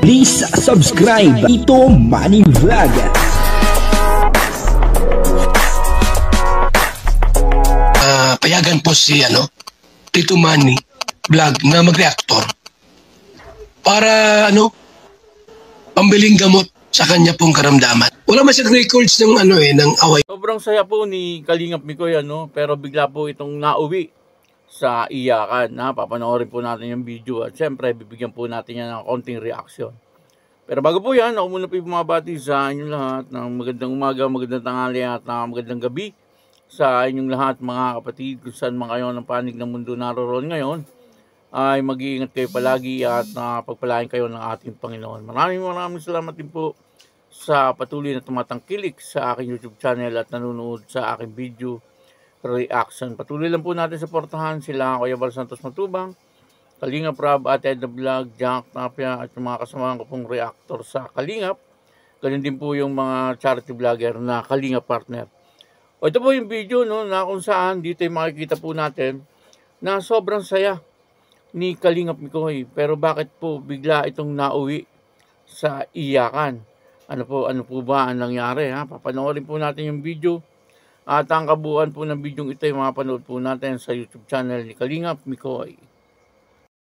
Please subscribe Ito Money Vlog. Payagan po si Tito Manny Vlog na mag-reactor para pambiling gamot sa kanya pong karamdaman. Wala man siyang records ng ng away. Sobrang saya po ni Kalingap Mikoy pero bigla po itong nauwi sa iyakan. Papanoorin po natin yung video at syempre bibigyan po natin yan ng konting reaction. Pero bago po yan, ako muna po bumabati sa inyong lahat ng magandang umaga, magandang tanghali at magandang gabi sa inyong lahat mga kapatid. Kung saan man kayo ng panig ng mundo naroon ngayon, ay mag-iingat kayo palagi at pagpalain kayo ng ating Panginoon. Maraming salamat din po sa patuloy na tumatangkilik sa aking YouTube channel at nanonood sa aking video reaction. Patuloy lang po natin suportahan sila Kuya Val Santos Matubang, Kalingap Rob, Ate Edna Vlog, Jack Tapia at yung mga kasamahan ko pong reactor sa Kalingap. Ganun din po yung mga charity vlogger na Kalingap partner. O ito po yung video na kung saan dito yung makikita po natin na sobrang saya ni Kalingap Mikoy. Pero bakit po bigla itong nauwi sa iyakan? Ano po ba ang nangyari? Papanoorin po natin yung video. At ang kabuuan po ng video ito ay mapanood po natin sa YouTube channel ni Kalingap Mikoy.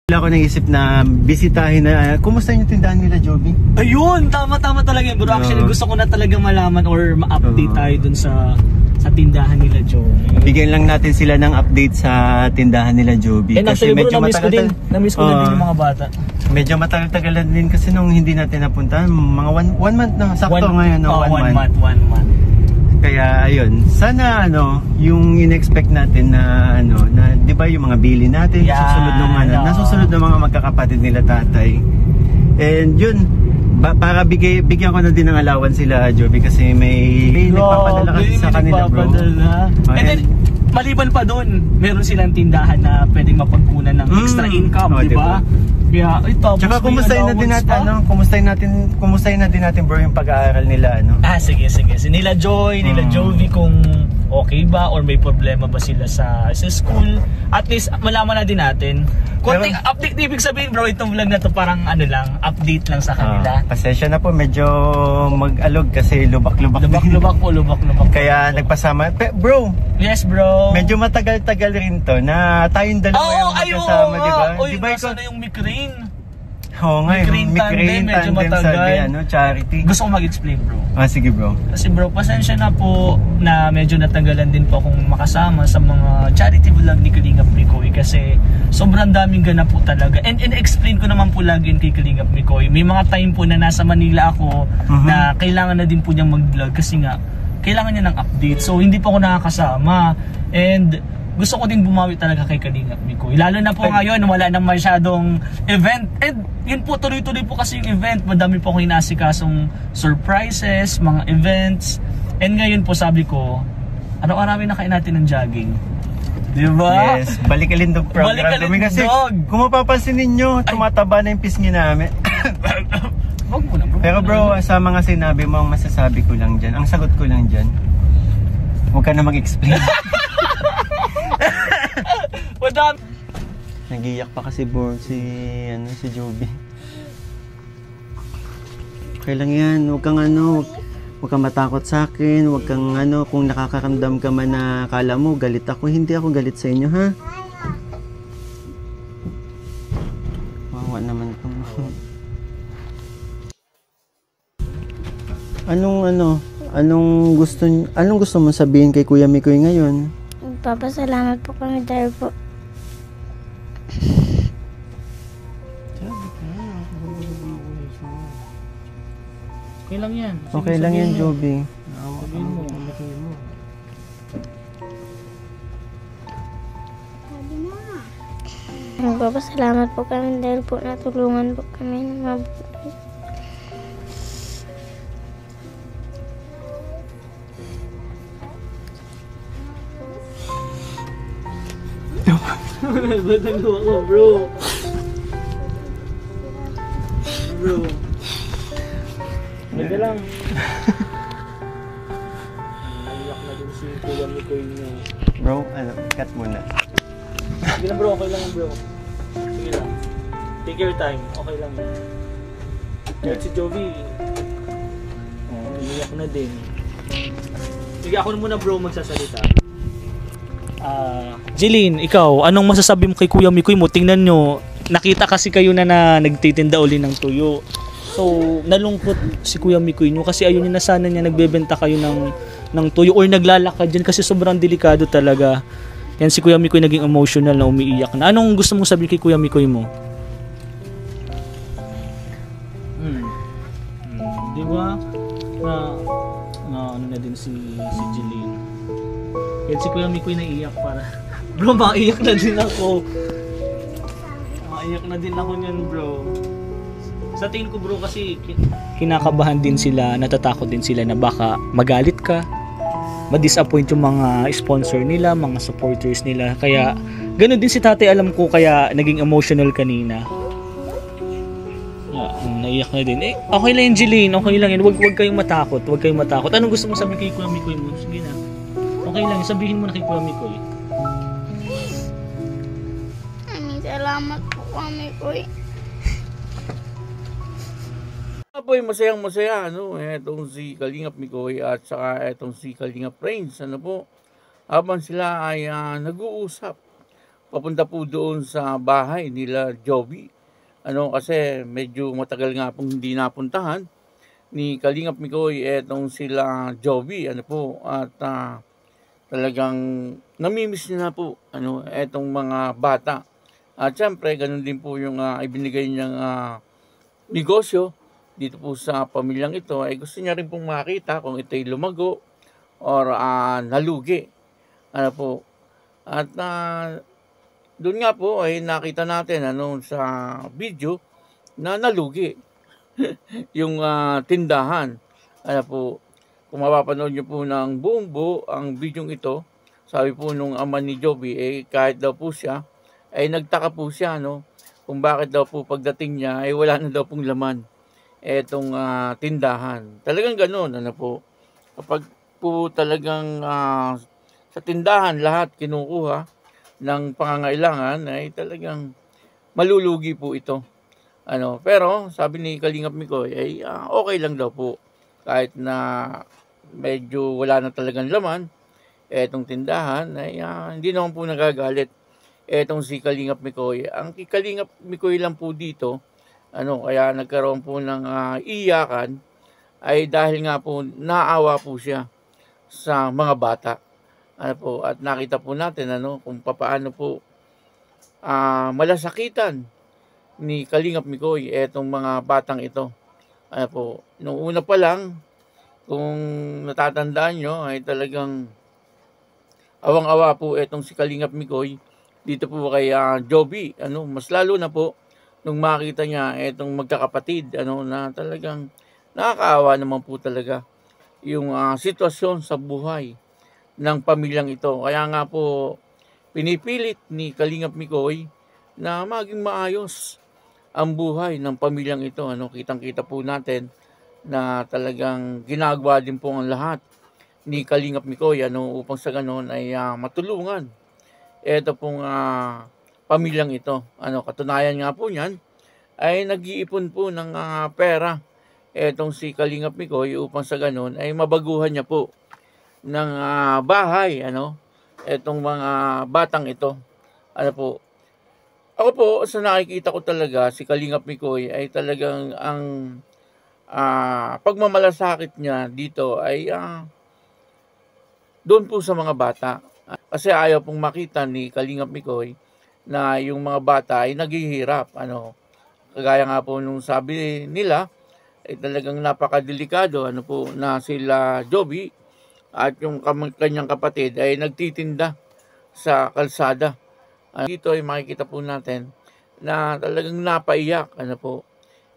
Wala ko naisip na bisitahin na, kumusta yung tindahan nila, Joby? Ayun, tama talaga yun bro. Actually gusto ko na talaga malaman or ma-update tayo dun sa tindahan nila, Joby. Bigyan lang natin sila ng update sa tindahan nila, Joby. And actually bro, na-miss ko din yung mga bata. Medyo matagal-tagal din kasi nung hindi natin napuntahan, mga one month na, sakto ngayon, one month. Kaya ayun, sana yung in-expect natin na na 'di ba yung mga bili natin nasusunod ng mga magkakapatid nila tatay. And yun, para bigyan ko na din ng allowance sila, Joby, kasi may nagpapadala kasi sa kanila, bro. And then maliban pa doon, meron silang tindahan na pwedeng mapagkunan ng extra income, di ba? Kaya ito, tsaka kumustahin na din natin bro yung pag-aaral nila sige. Nila Joy, nila Jovi, kung okay ba or may problema ba sila sa school. At least malaman na din natin. Konting update, ibig sabihin bro, itong vlog na to parang update lang sa kanila. Pasensya na po, medyo mag-alog kasi lubak-lubak po. Kaya nagpasama. Bro. Yes bro. Medyo matagal-tagal rin to na tayong dalawa yung magkasama, di ba? Di ba ikaw na yung Migraine? Oo nga, yung Migraine tandem sabi, charity. Gusto ko mag-explain bro. Sige bro. Kasi bro, pasensya na po na medyo natanggalan din po akong makasama sa mga charity vlog ni Kalingap Mikoy kasi sobrang daming ganap po talaga. And explain ko naman po lagi kay Kalingap Mikoy. May mga time po na nasa Manila ako na kailangan na din po niyang mag-vlog kasi nga kailangan niya ng update. So hindi po ako nakakasama. And gusto ko din bumawi talaga kay Kalingap Mikoy. Lalo na po ngayon, wala nang masyadong event. And yun po, tuloy-tuloy po kasi yung event. Madami po akong inasikasong surprises, mga events. And ngayon po sabi ko, araw-arawin na kain natin ng jogging. Diba? Yes, Balikalindog program. Balikalindog. Kasi kung mapapansin ninyo, tumataba na yung pisngi namin. Wag mo na bro. Pero bro, sa mga sinabi mo, ang masasabi ko lang dyan, ang sagot ko lang dyan, huwag ka na mag-explain. Nagiyak pa kasi bro si Joby. Okay lang yan, huwag kang matakot sa akin, huwag kang kung nakakaramdam ka man na akala mo galit ako, hindi ako galit sa inyo, ha? Wawa naman ko. Anong gusto mo sabihin kay Kuya Mikoy ngayon? Papasalamat po kami dahil po. Okay lang yan. Okay lang yan, Joby. Sabihin mo. Papasalamat po kami dahil po natulungan po kami ng mabuti. Ba't nagawa ko, bro? Medyo lang. Naiyak na din si Kuya Mikoy niya. Bro, cut muna. Sige lang bro, okay lang bro. Sige lang. Take your time, okay lang yan. At si Jovi, umiyak na din. Sige, ako muna bro magsasalita. Jeline, ikaw, anong masasabi mo kay Kuya Mikoy mo? Tingnan nyo, nakita kasi kayo na nagtitinda uli ng tuyo. So, nalungkot si Kuya Mikoy nyo kasi ayun na sana niya nagbebenta kayo ng tuyo or naglalakad dyan kasi sobrang delikado talaga. Yan si Kuya Mikoy naging emotional na umiiyak na. Anong gusto mong sabihin kay Kuya Mikoy mo? Di ba? Na ano na din si Jeline. Yan si Kuya Mikoy naiiyak para. Bro, maiyak na din ako. Maiyak na din ako niyan, bro. Sa tingin ko, bro, kasi kinakabahan din sila, natatakot din sila na baka magalit ka, ma-disappoint yung mga sponsor nila, mga supporters nila. Kaya ganoon din si tatay, alam ko, kaya naging emotional kanina. Naiyak na din. Okay lang yung Jeline, okay lang yun. Huwag kayong matakot, huwag kayong matakot. Anong gusto mong sabihin kay Kuya Mikoy mo? Sige na. Okay lang, sabihin mo na kay Kuya Mikoy. Salamat po, Kuya Mikoy. Apoy, masayang-masaya, etong si Kalingap Mikoy at saka etong si Kalingap Prince, habang sila ay nag-uusap, papunta po doon sa bahay nila Jovi, kasi medyo matagal nga pong hindi napuntahan ni Kalingap Mikoy etong sila Jovi, at talagang namimiss niya na po, etong mga bata. At syempre, ganun din po yung ibinigay niyang negosyo dito po sa pamilyang ito. Ay gusto niya rin pong makita kung ito'y lumago or nalugi. At doon nga po ay nakita natin sa video na nalugi yung tindahan. Kung mapapanood niyo po ng buong buo ang video ito, sabi po nung ama ni Jovi, kahit daw po siya, ay nagtaka po siya kung bakit daw po pagdating niya ay wala na daw pong laman etong tindahan. Talagang ganoon, kapag po talagang sa tindahan lahat kinukuha ng pangangailangan ay talagang malulugi po ito. Pero sabi ni Kalingap Mikoy ay okay lang daw po kahit na medyo wala na talagang laman etong tindahan ay hindi naman po nagagalit etong si Kalingap Mikoy. Ang Kalingap Mikoy lang po dito, kaya nagkaroon po ng iyakan ay dahil nga po naawa po siya sa mga bata. At nakita po natin kung paano po malasakitan ni Kalingap Mikoy etong mga batang ito. Nung una pa lang, kung natatandaan nyo, ay talagang awang-awa po etong si Kalingap Mikoy dito po kay Jovi. Mas lalo na po nung makita niya etong magkakapatid, na talagang nakakaawa naman po talaga yung sitwasyon sa buhay ng pamilyang ito. Kaya nga po pinipilit ni Kalingap Mikoy na maging maayos ang buhay ng pamilyang ito. Kitang-kita po natin na talagang ginagawa din po ang lahat ni Kalingap Mikoy upang sa ganon ay matulungan ito pong pamilyang ito. Katunayan nga po niyan ay nag-iipon po ng pera etong si Kalingap Mikoy upang sa ganon ay mabaguhan niya po ng bahay etong mga batang ito. Ako po sa nakikita ko talaga si Kalingap Mikoy ay talagang ang pagmamalasakit niya dito ay doon po sa mga bata. Kasi ayaw pong makita ni Kalingap Mikoy na yung mga bata ay naghihirap. Kagaya nga po nung sabi nila, ay talagang napakadelikado na sila Jovi at yung kanyang kapatid ay nagtitinda sa kalsada. Dito ay makikita po natin na talagang napaiyak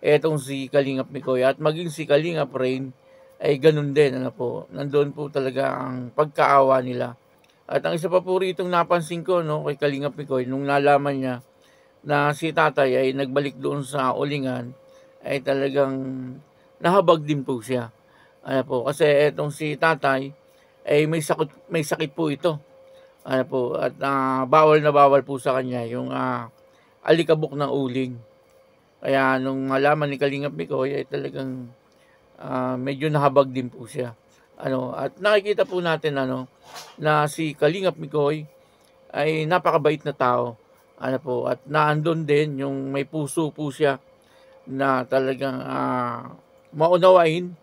etong si Kalingap Mikoy at maging si Kalingap Rain ay ganun din. Nandoon po talaga ang pagkaawa nila. At ang isa pa po rito napansin ko kay Kalingap Mikoy, nung nalaman niya na si tatay ay nagbalik doon sa ulingan, ay talagang nahabag din po siya. Kasi etong si tatay ay may sakit po ito. At bawal na bawal po sa kanya yung alikabok ng uling. Kaya nung malaman ni Kalingap Mikoy ay talagang medyo nahabag din po siya. At nakikita po natin na si Kalingap Mikoy ay napakabait na tao. At naandun din yung may puso po siya na talagang maunawain,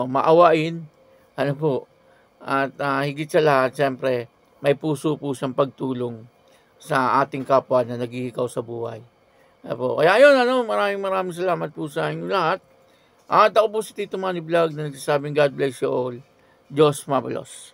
maawain, at higit sa lahat, siyempre, may puso po siyang pagtulong sa ating kapwa na naghihikaw sa buhay. Kaya yun, maraming salamat po sa inyong lahat. At ako po si Tito Manny Vlog na nagsasabing God bless you all. Diyos mabalos.